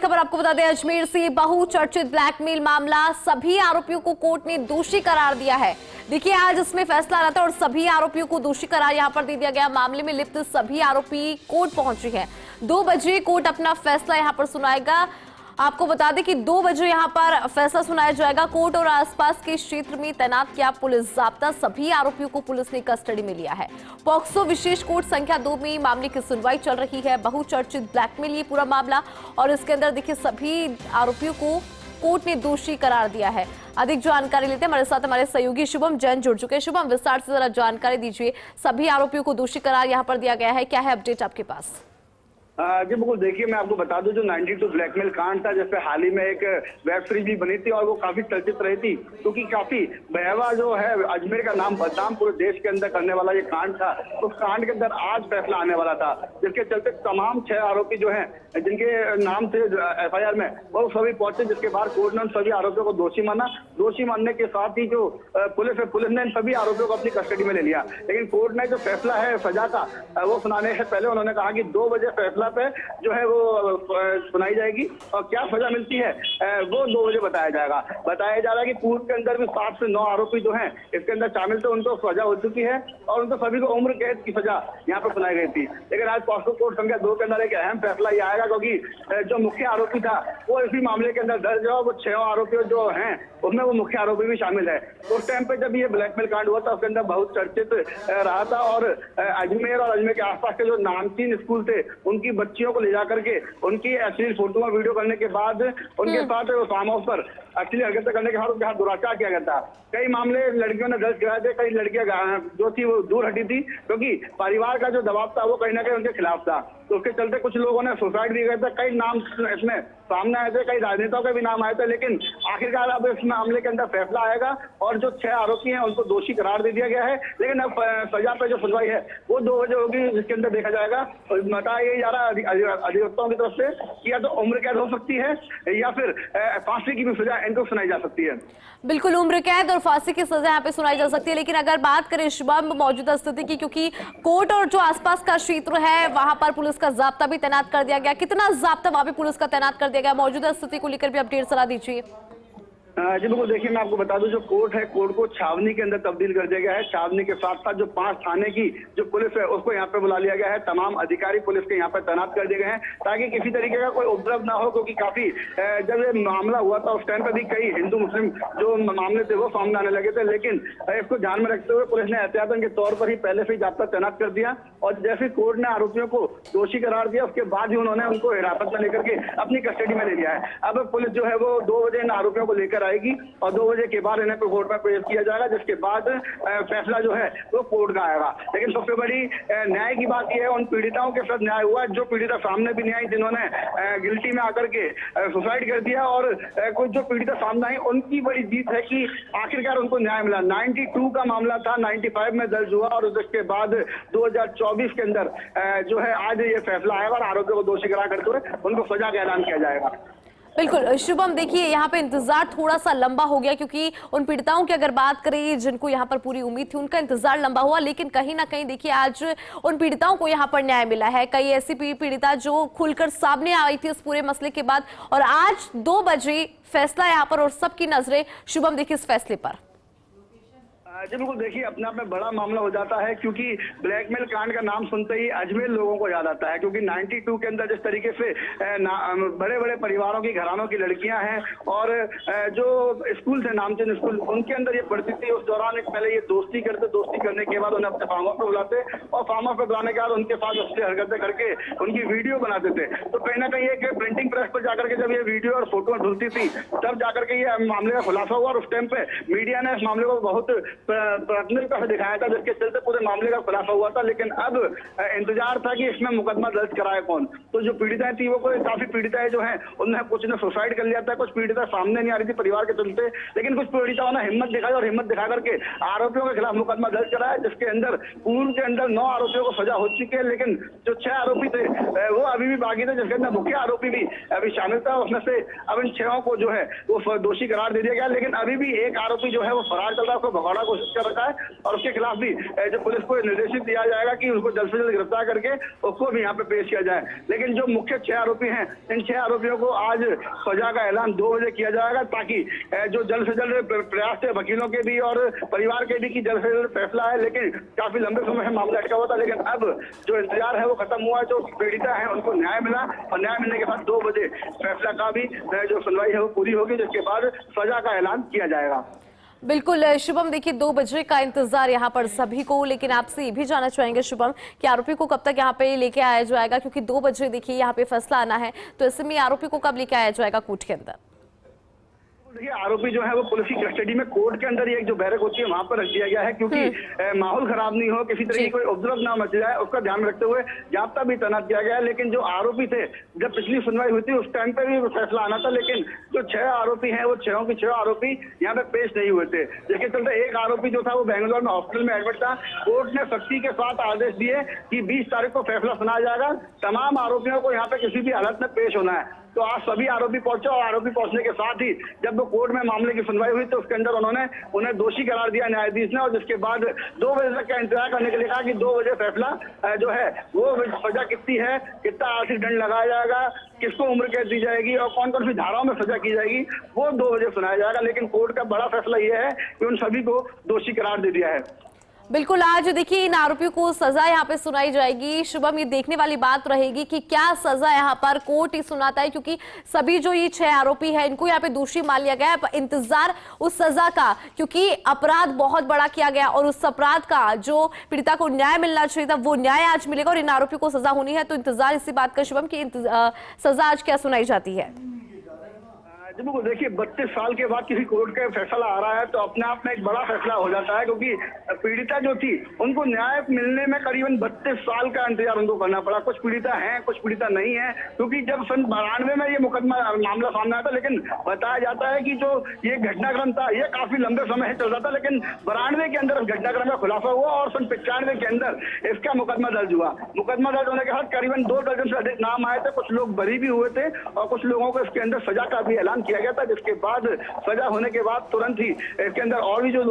खबर आपको बता दें, अजमेर से बहुचर्चित ब्लैकमेल मामला, सभी आरोपियों को कोर्ट ने दोषी करार दिया है। देखिए आज इसमें फैसला आ रहा था और सभी आरोपियों को दोषी करार यहां पर दे दिया गया। मामले में लिप्त सभी आरोपी कोर्ट पहुंचे हैं। 2 बजे कोर्ट अपना फैसला यहां पर सुनाएगा। आपको बता दें कि 2 बजे यहां पर फैसला सुनाया जाएगा। कोर्ट और आसपास के क्षेत्र में तैनात किया पुलिस जाब्ता, सभी आरोपियों को पुलिस ने कस्टडी में लिया है। पॉक्सो विशेष कोर्ट संख्या 2 में मामले की सुनवाई चल रही है। बहुचर्चित ब्लैकमेल ये पूरा मामला, और इसके अंदर देखिए सभी आरोपियों को कोर्ट ने दोषी करार दिया है। अधिक जानकारी लेते हैं, हमारे साथ हमारे सहयोगी शुभम जैन जुड़ चुके हैं। शुभम, विस्तार से जरा जानकारी दीजिए। सभी आरोपियों को दोषी करार यहाँ पर दिया गया है, क्या है अपडेट आपके पास? जी बिल्कुल, देखिए मैं आपको बता दूं, जो 92 ब्लैकमेल कांड था, जिसपे हाल ही में एक वेब सीरीज भी बनी थी और वो काफी चर्चित रही थी, क्योंकि काफी भयावह जो है अजमेर का नाम बदनाम पूरे देश के अंदर करने वाला ये कांड था। उस कांड के अंदर आज फैसला आने वाला था, जिसके चलते तमाम 6 आरोपी जो है जिनके नाम थे FIR में, वो सभी पहुंचे, जिसके बाद कोर्ट ने उन सभी आरोपियों को दोषी माना। दोषी मानने के साथ ही जो पुलिस ने इन सभी आरोपियों को अपनी कस्टडी में ले लिया। लेकिन कोर्ट ने जो फैसला है सजा का, वो सुनाने से पहले उन्होंने कहा कि 2 बजे फैसला पे जो है वो सुनाई जाएगी और क्या सजा मिलती है वो 2 बजे बताया जाएगा। बताया जा रहा है कि पूर्व के अंदर भी 7 से 9 आरोपी जो हैं इसके अंदर शामिल थे, उनको सजा हो चुकी है और उनको सभी को उम्र कैद की सजा यहाँ पर सुनाई गई थी। लेकिन आज पॉक्सो कोर्ट संख्या 2 के अंदर एक अहम फैसला ये आएगा, क्योंकि जो मुख्य आरोपी था वो इसी मामले के अंदर दर्ज है। वो 6 आरोपी जो हैं उसमें वो मुख्य आरोपी भी शामिल है। उस टाइम पे जब ये ब्लैकमेल कांड हुआ था, उसके अंदर बहुत चर्चित रहा था और अजमेर और अजमेर के आसपास के जो नामचीन स्कूल थे उनकी बच्चियों को ले जाकर के उनकी अश्लील फोटो और वीडियो करने के बाद उनके साथ फार्म हाउस पर अश्लील हरकतें करने के बाद उनके साथ दुराचार किया गया था। कई मामले लड़कियों ने दर्ज कराए थे, कई लड़कियां जो थी वो दूर हटी थी, क्योंकि परिवार का जो दबाव था वो कहीं ना कहीं उनके खिलाफ था। तो उसके चलते कुछ लोगों ने सुसाइड भी किया था। कई नाम इसमें सामने आए थे, कई राजनेताओं के भी नाम आए थे। लेकिन आखिरकार अब इस मामले के अंदर फैसला आएगा और जो 6 आरोपी हैं उनको दोषी करार दे दिया गया है। लेकिन अब सजा पे जो सुनवाई है वो 2 बजे होगी, जिसके अंदर देखा जाएगा। बताया जा रहा है अधिवक्ताओं की तरफ से कि या तो उम्र कैद हो सकती है या फिर फांसी की भी सजा इनको सुनाई जा सकती है। बिल्कुल, उम्र कैद और फांसी की सजा यहाँ पे सुनाई जा सकती है। लेकिन अगर बात करें शुभम मौजूदा स्थिति की, क्योंकि कोर्ट और जो आसपास का क्षेत्र है वहां पर पुलिस का जाब्ता भी तैनात कर दिया गया, कितना जाब्ता वहां पे पुलिस का तैनात कर दिया गया? मौजूदा स्थिति को लेकर भी अपडेट सलाह दीजिए। जी बिल्कुल, देखिए मैं आपको बता दूं, जो कोर्ट है कोर्ट को छावनी के अंदर तब्दील कर दिया गया है। छावनी के साथ साथ जो 5 थाने की जो पुलिस है उसको यहाँ पे बुला लिया गया है। तमाम अधिकारी पुलिस के यहाँ पे तैनात कर दिए गए हैं ताकि किसी तरीके का कोई उपद्रव ना हो, क्योंकि काफी जब ये मामला हुआ था उस टाइम पर भी कई हिंदू मुस्लिम जो मामले थे वो सामने आने लगे थे। लेकिन इसको ध्यान में रखते हुए पुलिस ने एहतियातन के तौर पर ही पहले से ही जाब्ता तैनात कर दिया और जैसे कोर्ट ने आरोपियों को दोषी करार दिया उसके बाद ही उन्होंने उनको हिरासत में लेकर के अपनी कस्टडी में ले लिया है। अब पुलिस जो है वो 2 बजे इन आरोपियों को लेकर आएगी और 2 बजे के बाद इन्हें कोर्ट में पेश किया जाएगा, जिसके बाद फैसला जो है वो कोर्ट का आएगा। लेकिन सबसे बड़ी न्याय की बात यह है, उन पीड़िताओं के साथ न्याय हुआ। जो पीड़िता सामने भी नहीं आई, जिन्होंने गिल्टी में आकर के सुसाइड कर दिया, और कुछ जो पीड़िता सामने आई उनकी बड़ी जीत है कि आखिरकार उनको न्याय मिला। 92 का मामला था, 95 में दर्ज हुआ और उसके बाद 2024 के अंदर जो है आज ये फैसला आएगा और आरोपियों को दोषी करार करते हुए उनको सजा का ऐलान किया जाएगा। बिल्कुल शुभम, देखिए यहाँ पे इंतजार थोड़ा सा लंबा हो गया, क्योंकि उन पीड़िताओं की अगर बात करें जिनको यहाँ पर पूरी उम्मीद थी, उनका इंतजार लंबा हुआ। लेकिन कहीं ना कहीं देखिए आज उन पीड़िताओं को यहाँ पर न्याय मिला है। कई ऐसी पीड़िता जो खुलकर सामने आई थी इस पूरे मसले के बाद, और आज 2 बजे फैसला यहाँ पर और सबकी नजरें शुभम देखिए इस फैसले पर। जी बिल्कुल, देखिए अपने आप में बड़ा मामला हो जाता है, क्योंकि ब्लैकमेल कांड का नाम सुनते ही अजमेर लोगों को याद आता है। क्योंकि 92 के अंदर जिस तरीके से बड़े बड़े परिवारों की घरानों की लड़कियां हैं और जो स्कूल थे नामचीन स्कूल, उनके अंदर ये पढ़ती थी। उस दौरान पहले ये दोस्ती करने के बाद उन्हें अपने फार्म हाउस पर बुलाते और फार्म हाउस पर बुलाने के बाद उनके साथ अश्लील हरकतें करके उनकी वीडियो बनाते थे। तो कहीं ना कहीं एक प्रिंटिंग प्रेस पर जाकर के जब ये वीडियो और फोटो धुलती थी, तब जाकर के ये मामले का खुलासा हुआ और उस टाइम पे मीडिया ने इस मामले को बहुत प्राथमिकता से दिखाया था, जिसके चलते पूरे मामले का खुलासा हुआ था। लेकिन अब इंतजार था कि इसमें मुकदमा दर्ज कराए कौन। तो जो पीड़िताएं थी वो काफी पीड़िताएं जो हैं उन्हें कुछ ने सुसाइड कर लिया था, कुछ पीड़िता सामने नहीं आ रही थी परिवार के चलते। लेकिन कुछ पीड़िताओं ने हिम्मत दिखाई और हिम्मत दिखा करके आरोपियों के खिलाफ मुकदमा दर्ज कराया, जिसके अंदर पूर्व के अंदर 9 आरोपियों को सजा हो चुकी है। लेकिन जो 6 आरोपी थे वो अभी भी बाकी थे, जिसके अंदर मुख्य आरोपी भी अभी शामिल था, उसमें से अब इन 6 को जो है वो दोषी करार दे दिया गया। लेकिन अभी भी एक आरोपी जो है वो फरार चल रहा है, उसको भगाना कोशिश कर रखा है और उसके खिलाफ भी जो पुलिस को निर्देशित दिया जाएगा कि उसको जल्द से जल्द गिरफ्तार करके उसको भी यहाँ पे पेश किया जाए। लेकिन जो मुख्य 6 आरोपी हैं, इन 6 आरोपियों को आज सजा का ऐलान 2 बजे किया जाएगा, ताकि जो जल्द से जल्द प्रयास थे वकीलों के भी और परिवार के भी कि जल्द से जल्द फैसला है। लेकिन काफी लंबे समय से मामला अटका हुआ था, लेकिन अब जो इंतजार है वो खत्म हुआ है। जो पीड़िता है उनको न्याय मिला और न्याय मिलने के बाद 2 बजे फैसला का भी जो सुनवाई है वो पूरी होगी, जिसके बाद सजा का ऐलान किया जाएगा। बिल्कुल शुभम, देखिए 2 बजे का इंतजार यहाँ पर सभी को, लेकिन आपसे ये भी जानना चाहेंगे शुभम कि आरोपी को कब तक यहाँ पे लेके आया जाएगा, क्योंकि 2 बजे देखिए यहाँ पे फैसला आना है, तो ऐसे में आरोपी को कब लेके आया जाएगा कोर्ट के अंदर? देखिए आरोपी जो है वो पुलिस की कस्टडी में कोर्ट के अंदर एक जो बैरक होती है वहां पर रख दिया गया है, क्योंकि माहौल खराब नहीं हो, किसी तरह की कोई उपद्रव ना मच जाए, उसका ध्यान रखते हुए जाब्ता भी तैनात किया गया है। लेकिन जो आरोपी थे, जब पिछली सुनवाई हुई थी उस टाइम पे भी फैसला आना था, लेकिन जो 6 आरोपी हैं वो 6 के 6 आरोपी यहाँ पे पेश नहीं हुए थे, जिसके चलते एक आरोपी जो था वो बेंगलोर में हॉस्पिटल में एडमिट था। कोर्ट ने सख्ती के साथ आदेश दिए कि 20 तारीख को फैसला सुनाया जाएगा, तमाम आरोपियों को यहाँ पे किसी भी हालत में पेश होना है। तो आज सभी आरोपी पहुंचे और आरोपी पहुंचने के साथ ही जब वो कोर्ट में मामले की सुनवाई हुई तो उसके अंदर उन्होंने उन्हें दोषी करार दिया न्यायाधीश ने, और जिसके बाद 2 बजे तक का इंतजार करने के लिए कहा कि 2 बजे फैसला जो है वो सजा कितनी है, कितना आर्थिक दंड लगाया जाएगा, किसको उम्र कैद दी जाएगी और कौन कौन सी धाराओं में सजा की जाएगी, वो 2 बजे सुनाया जाएगा। लेकिन कोर्ट का बड़ा फैसला ये है कि उन सभी को दोषी करार दे दिया है। बिल्कुल, आज देखिए इन आरोपियों को सजा यहाँ पे सुनाई जाएगी। शुभम, ये देखने वाली बात रहेगी कि क्या सजा यहाँ पर कोर्ट ही सुनाता है, क्योंकि सभी जो ये 6 आरोपी हैं इनको यहाँ पे दोषी मान लिया गया है। इंतजार उस सजा का, क्योंकि अपराध बहुत बड़ा किया गया और उस अपराध का जो पीड़िता को न्याय मिलना चाहिए था वो न्याय आज मिलेगा और इन आरोपियों को सजा होनी है। तो इंतजार इसी बात का शुभम की सजा आज क्या सुनाई जाती है? जब वो देखिए 32 साल के बाद किसी कोर्ट का फैसला आ रहा है तो अपने आप में एक बड़ा फैसला हो जाता है, क्योंकि पीड़िता जो थी उनको न्याय मिलने में करीबन 32 साल का इंतजार उनको करना पड़ा। कुछ पीड़िता हैं, कुछ पीड़िता नहीं है, क्योंकि जब सन 92 में ये मुकदमा मामला सामने आया था, लेकिन बताया जाता है कि जो ये घटनाक्रम था ये काफी लंबे समय से चल रहा था, लेकिन 92 के अंदर घटनाक्रम का खुलासा हुआ और सन 95 के अंदर इसका मुकदमा दर्ज हुआ। मुकदमा दर्ज होने के बाद करीबन 2 दर्जन से अधिक नाम आए थे, कुछ लोग बरी भी हुए थे और कुछ लोगों को इसके अंदर सजा का भी ऐलान किया गया था, जिसके बाद सजा होने के बाद तुरंत ही इसके अंदर और भी जो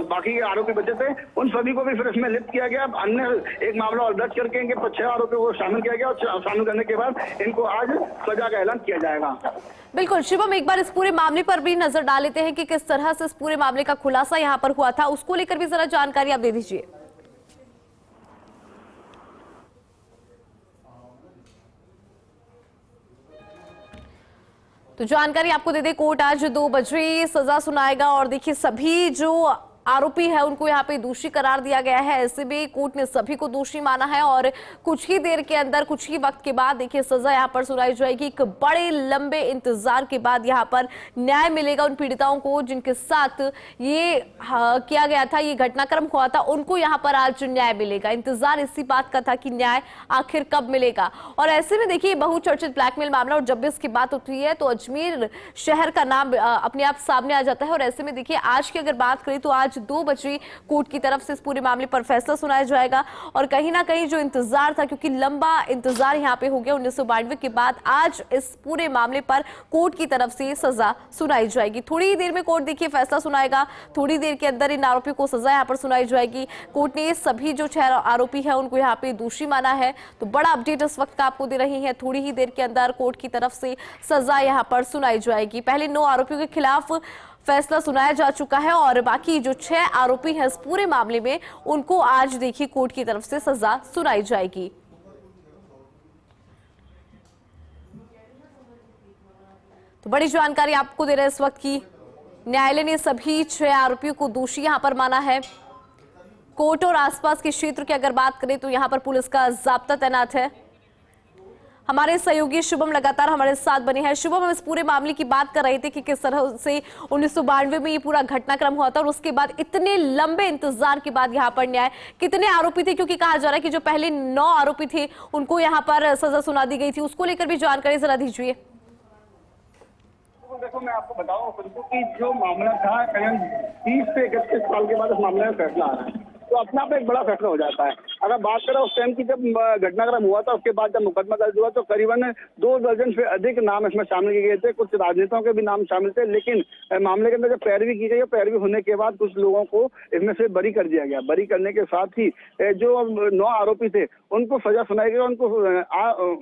बाकी आरोपी बचे थे उन सभी को भी फिर इसमें लिप्त किया गया। अन्य एक मामला और दर्ज करके इनके 6 आरोपियों को शामिल किया गया और शामिल करने के बाद इनको आज सजा का ऐलान किया जाएगा। बिल्कुल शुभम, एक बार इस पूरे मामले पर भी नजर डाल लेते हैं कि किस तरह से इस पूरे मामले का खुलासा यहाँ पर हुआ था, उसको लेकर भी जरा जानकारी आप दे दीजिए। तो जानकारी आपको दे दे, कोर्ट आज 2 बजे सजा सुनाएगा और देखिए सभी जो आरोपी है उनको यहाँ पे दोषी करार दिया गया है। ऐसे में कोर्ट ने सभी को दोषी माना है और कुछ ही देर के अंदर, कुछ ही वक्त के बाद देखिए सजा यहाँ पर सुनाई जाएगी। एक बड़े लंबे इंतजार के बाद यहाँ पर न्याय मिलेगा उन पीड़िताओं को जिनके साथ ये किया गया था, ये घटनाक्रम हुआ था, उनको यहाँ पर आज न्याय मिलेगा। इंतजार इसी बात का था कि न्याय आखिर कब मिलेगा। और ऐसे में देखिए बहुचर्चित ब्लैकमेल मामला, और जब भी इसकी बात होती है तो अजमेर शहर का नाम अपने आप सामने आ जाता है। और ऐसे में देखिए आज की अगर बात करें तो आज 2 बजे कोर्ट की तरफ से इस पूरे मामले पर फैसला सुनाया जाएगा। और कहीं ना कहीं जो इंतजार था, क्योंकि लंबा इंतजार यहाँ पे हो गया 1992 के बाद, आज इस पूरे मामले पर कोर्ट की तरफ से सजा सुनाई जाएगी। थोड़ी ही देर में कोर्ट देखिए फैसला सुनाएगा, थोड़ी देर के अंदर इन आरोपियों को सजा यहाँ पर सुनाई जाएगी। कोर्ट ने सभी जो 6 आरोपी है उनको यहाँ पे दोषी माना है। तो बड़ा अपडेट इस वक्त का आपको दे रही है, थोड़ी ही देर के अंदर कोर्ट की तरफ से सजा यहाँ पर सुनाई जाएगी। पहले 9 आरोपियों के खिलाफ फैसला सुनाया जा चुका है और बाकी जो 6 आरोपी हैं इस पूरे मामले में उनको आज देखिए कोर्ट की तरफ से सजा सुनाई जाएगी। तो बड़ी जानकारी आपको दे रहे हैं इस वक्त की, न्यायालय ने सभी 6 आरोपियों को दोषी यहां पर माना है। कोर्ट और आसपास के क्षेत्र की अगर बात करें तो यहां पर पुलिस का जाब्ता तैनात है। हमारे सहयोगी शुभम लगातार हमारे साथ बने हैं। शुभम, हम इस पूरे मामले की बात कर रहे थे कि किस तरह से 1992 में ये पूरा घटनाक्रम हुआ था और उसके बाद इतने लंबे इंतजार के बाद यहाँ पर न्याय, कितने आरोपी थे, क्योंकि कहा जा रहा है कि जो पहले 9 आरोपी थे उनको यहाँ पर सजा सुना दी गई थी, उसको लेकर भी जानकारी जरा दीजिए। देखो मैं आपको बताऊं कि जो मामला था करीब 30 से 31 साल के बाद इस मामले में फैसला आ रहा है। तो तो अपने आप में एक बड़ा फैसला हो जाता है। अगर बात करें उस टाइम की जब घटनाक्रम हुआ था, उसके बाद जब मुकदमा दर्ज हुआ तो करीबन 2 दर्जन से अधिक नाम इसमें शामिल किए गए थे। कुछ राजनेताओं के भी नाम शामिल थे, लेकिन मामले के अंदर जब पैरवी की गई, पैरवी होने के बाद कुछ लोगों को इसमें से बरी कर दिया गया। बरी करने के साथ ही जो 9 आरोपी थे उनको सजा सुनाई गई। उनको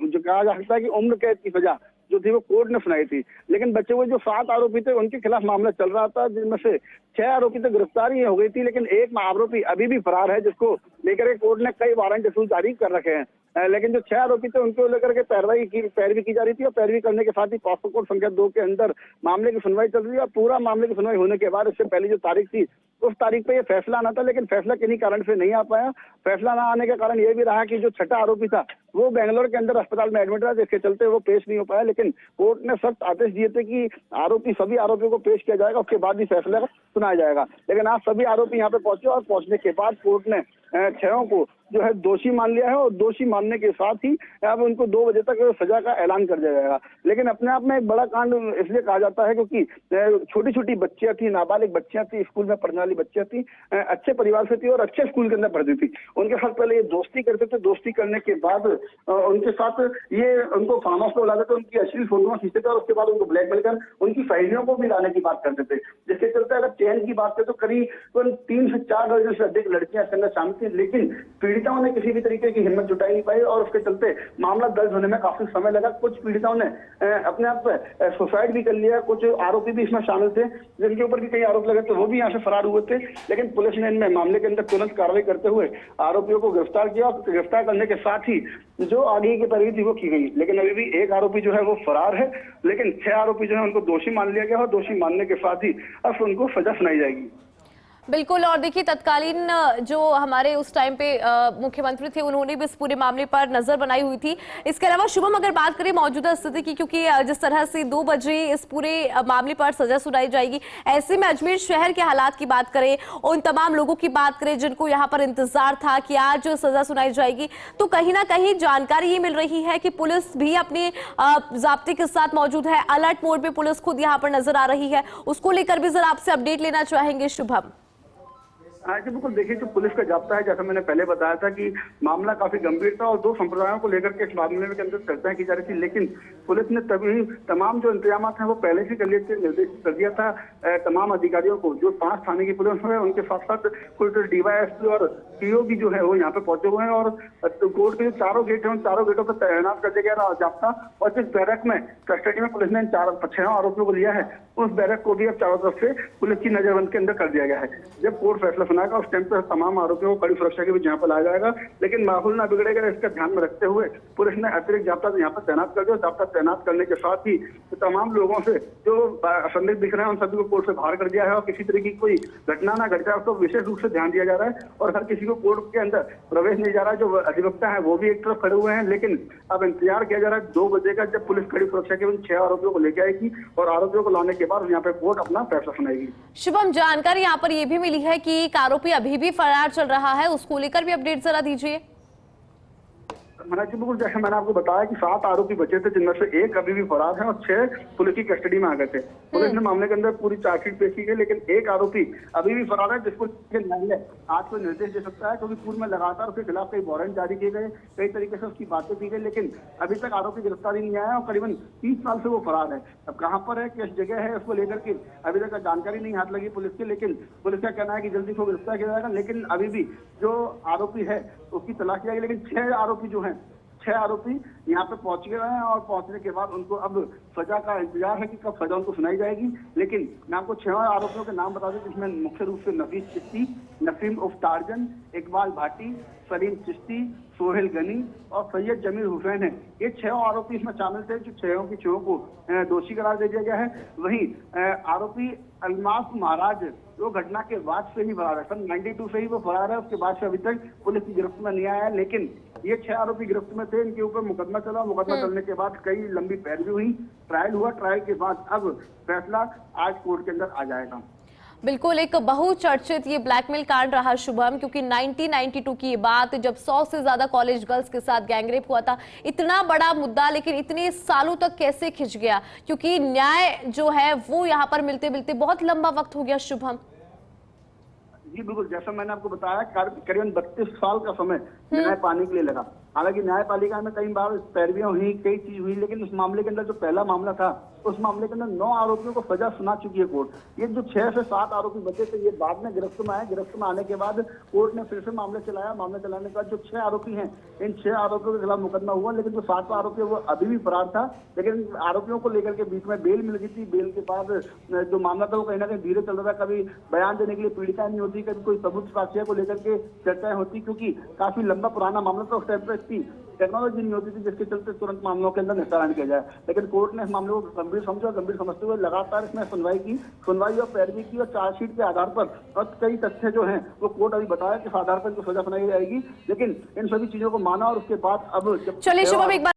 जो कहा जा सकता है कि उम्र कैद की सजा जो थी वो कोर्ट ने सुनाई थी। लेकिन बचे हुए जो 7 आरोपी थे उनके खिलाफ मामला चल रहा था, जिनमें से 6 आरोपी तो गिरफ्तारी हो गई थी, लेकिन एक आरोपी अभी भी फरार है, जिसको लेकर के कोर्ट ने कई वारंट इशू जारी कर रखे हैं। लेकिन जो 6 आरोपी थे उनको लेकर के पैरवी की जा रही थी, और पैरवी करने के साथ ही पॉक्सो कोर्ट संख्या 2 के अंदर मामले की सुनवाई चल रही है। और पूरा मामले की सुनवाई होने के बाद इससे पहले जो तारीख थी उस तारीख पे ये फैसला आना था, लेकिन फैसला किन्हीं कारण से नहीं आ पाया। फैसला ना आने का कारण ये भी रहा कि जो 6ठा आरोपी था वो बेंगलोर के अंदर अस्पताल में एडमिट रहा, जिसके चलते वो पेश नहीं हो पाया। लेकिन कोर्ट ने सख्त आदेश दिए थे कि सभी आरोपियों को पेश किया जाएगा, उसके बाद ही फैसला सुनाया जाएगा। लेकिन आज सभी आरोपी यहाँ पे पहुंचे, और पहुंचने के बाद कोर्ट ने 6 को जो है दोषी मान लिया है, और दोषी मानने के साथ ही अब उनको 2 बजे तक सजा का ऐलान कर दिया जाएगा। लेकिन अपने आप में एक बड़ा कांड इसलिए कहा जाता है क्योंकि छोटी छोटी बच्चियां थी, नाबालिग बच्चियां थी, स्कूल में पढ़ने वाली बच्चियां थी, अच्छे परिवार से थी और अच्छे स्कूल के अंदर पढ़ती थी। उनके साथ पहले ये दोस्ती करते थे, दोस्ती करने के बाद उनके साथ ये उनको फार्म हाउस में बुलाते थे, उनकी अश्लील फोटो खींचते थे, और उसके बाद उनको ब्लैकमेल कर उनकी सहेलियों को भी लाने की बात करते थे। जिसके चलते अगर चैन की बात करें तो करीब 3 से 4 दर्जन से अधिक लड़कियां इसके अंदर शामिल थी, लेकिन पीड़िताओं ने किसी भी तरीके की हिम्मत जुटाई नहीं पाई, और उसके चलते मामला दर्ज होने में काफी समय लगा। कुछ पीड़िताओं ने अपने आप सुसाइड भी कर लिया। कुछ आरोपी भी इसमें शामिल थे, जिनके ऊपर भी कई आरोप लगे थे, वो भी यहाँ से फरार हुए थे। लेकिन पुलिस ने इनमें मामले के अंदर तुरंत कार्रवाई करते हुए आरोपियों को गिरफ्तार किया, और गिरफ्तार करने के साथ ही जो आगे की पैरवी थी वो की गई। लेकिन अभी भी एक आरोपी जो है वो फरार है, लेकिन 6 आरोपी जो है उनको दोषी मान लिया गया, और दोषी मानने के साथ ही अब उनको सजा सुनाई जाएगी। बिल्कुल। और देखिए, तत्कालीन जो हमारे उस टाइम पे मुख्यमंत्री थे, उन्होंने भी इस पूरे मामले पर नजर बनाई हुई थी। इसके अलावा शुभम, अगर बात करें मौजूदा स्थिति की, क्योंकि जिस तरह से 2 बजे इस पूरे मामले पर सजा सुनाई जाएगी, ऐसे में अजमेर शहर के हालात की बात करें, उन तमाम लोगों की बात करें जिनको यहाँ पर इंतजार था कि आज सजा सुनाई जाएगी, तो कहीं ना कहीं जानकारी ये मिल रही है कि पुलिस भी अपने जाब्ते के साथ मौजूद है, अलर्ट मोड पे पुलिस खुद यहाँ पर नजर आ रही है। उसको लेकर भी जरा आपसे अपडेट लेना चाहेंगे शुभम। जी बिल्कुल, देखिए जो पुलिस का जाब्ता है, जैसा मैंने पहले बताया था कि मामला काफी गंभीर था और 2 संप्रदायों को लेकर के इस मामले के अंदर चर्चाएं की जा रही थी। लेकिन पुलिस ने तभी तमाम जो इंतजाम हैं वो पहले से कर लिए थे, निर्देश कर दिया था तमाम अधिकारियों को। जो 5 थाने की पुलिस है, उनके साथ साथ कुछ डीवाईएसपी और पीओ भी जो है वो यहाँ पे पहुंचे हुए हैं, और कोर्ट के जो 4 गेट है उन 4 गेटों पर तैनात कर दिया गया जाब्ता। और जिस बैरक में कस्टडी में पुलिस ने इन 6 आरोपियों को लिया है, उस बैरक को भी अब चारों तरफ से पुलिस की नजरबंद के अंदर कर दिया गया है। जब कोर्ट फैसला सुनाएगा उस टाइम पर तमाम आरोपियों को कड़ी सुरक्षा के बीच यहाँ पर लाया जाएगा, लेकिन माहौल ना बिगड़ेगा, इसका ध्यान में रखते हुए पुलिस ने अतिरिक्त जाब्ता यहाँ पर तैनात कर दिया। जाब्ता तैनात करने के साथ ही तमाम लोगों से जो संदिग्ध दिख रहे हैं उन सभी को कोर्ट से बाहर कर दिया है, और किसी तरह की कोई घटना ना घट जाए उसको विशेष रूप से ध्यान दिया जा रहा है, और हर किसी को कोर्ट के अंदर प्रवेश नहीं जा रहा है। जो अधिवक्ता है वो भी एक तरफ खड़े हुए हैं, लेकिन अब इंतजार किया जा रहा है 2 बजे का, जब पुलिस कड़ी सुरक्षा के उन 6 आरोपियों को लेकर आएगी, और आरोपियों को लाने के बाद यहाँ पे कोर्ट अपना फैसला सुनाएगी। शुभम, जानकारी यहाँ पर यह भी मिली है कि एक आरोपी अभी भी फरार चल रहा है, उसको लेकर भी अपडेट जरा दीजिए। बिल्कुल, जैसे मैंने आपको बताया कि 7 आरोपी बचे थे, जिनमें से 1 अभी भी फरार है और 6 पुलिस की कस्टडी में आ गए थे। पुलिस ने मामले के अंदर पूरी चार्जशीट पेश की गई, लेकिन 1 आरोपी अभी भी फरार है, जिसको न्यायालय आज को निर्देश दे सकता है, क्योंकि पूर्व में लगातार उसके खिलाफ कई वारंट जारी किए गए, कई तरीके से उसकी बातें की गई, लेकिन अभी तक आरोपी गिरफ्तारी नहीं आया, और करीबन 30 साल से वो फरार है। अब कहाँ पर है, किस जगह है, उसको लेकर के अभी तक जानकारी नहीं हाथ लगी पुलिस की। लेकिन पुलिस का कहना है कि जल्दी उसको गिरफ्तार किया जाएगा, लेकिन अभी भी जो आरोपी है उसकी तलाश की जाएगी। लेकिन 6 आरोपी जो है, 6 आरोपी यहाँ पे पहुंच गए हैं, और पहुंचने के बाद उनको अब सजा का इंतजार है कि कब सजा उनको सुनाई जाएगी। लेकिन मैं आपको 6 आरोपियों के नाम बता दूं, जिसमें मुख्य रूप से नफीस चिश्ती, नसीम उर्फ टार्जन, इकबाल भाटी, सलीम चिश्ती, सोहेल गनी और सैयद जमीर हुसैन है। ये 6 आरोपी इसमें शामिल थे, जो 6 को दोषी करार दे दिया गया है। वहीं आरोपी अलमास महाराज जो घटना के बाद से ही फरार है, सन 92 से ही वो फरार है, उसके बाद से अभी तक पुलिस की गिरफ्त में नहीं आया है। लेकिन ये 6 आरोपी गिरफ्त में थे, इनके ऊपर मुकदमा चला, मुकदमा चलने के बाद कई लंबी पैरवी हुई, ट्रायल हुआ, ट्रायल के बाद अब फैसला आज कोर्ट के अंदर आ जाएगा। बिल्कुल, एक बहुचर्चित ये ब्लैकमेल कांड रहा शुभम, क्योंकि 1992 की ये बात, जब 100 से ज्यादा कॉलेज गर्ल्स के साथ गैंगरेप हुआ था। इतना बड़ा मुद्दा, लेकिन इतने सालों तक कैसे खिंच गया, क्योंकि न्याय जो है वो यहाँ पर मिलते मिलते बहुत लंबा वक्त हो गया शुभम। जी बिल्कुल, जैसा मैंने आपको बताया करीबन 32 साल का समय न्याय पाने के लिए लगा। हालांकि न्यायपालिका में कई बार पैरवियां हुई, कई चीज हुई, लेकिन उस मामले के अंदर जो पहला मामला था, उस मामले के अंदर 9 आरोपियों को सजा सुना चुकी है कोर्ट। ये जो 6 से 7 आरोपी बचे थे, ये बाद में गिरफ्त में आए। गिरफ्त में आने के बाद कोर्ट ने फिर से मामला चलाया। मामला चलाने के बाद जो 6 आरोपी हैं, इन 6 आरोपियों के खिलाफ मुकदमा हुआ, लेकिन जो 7वां आरोपी है वो अभी भी फरार था। लेकिन आरोपियों को लेकर के बीच में बेल मिल गई थी। बेल के बाद जो मामला था वो कहीं ना कहीं धीरे चल रहा था। कभी बयान देने के लिए पीड़िता नहीं होती, कभी कोई सबूत साक्ष्य को लेकर के चर्चाएं होती, क्योंकि काफी लंबा पुराना मामला था। उस टाइम पर इतनी टेक्नोलॉजी नहीं होती थी जिसके चलते तुरंत मामलों के अंदर निस्तारण किया जाए। लेकिन कोर्ट ने इस मामले को गंभीर समझा, गंभीर समझते हुए लगातार इसमें सुनवाई और पैरवी की, और चार्जशीट के आधार पर और कई तथ्य जो हैं वो कोर्ट अभी बताया कि इस आधार पर इनको सजा सुनाई जाएगी। लेकिन इन सभी चीजों को माना और उसके बाद अब चलिए शुभम, एक बार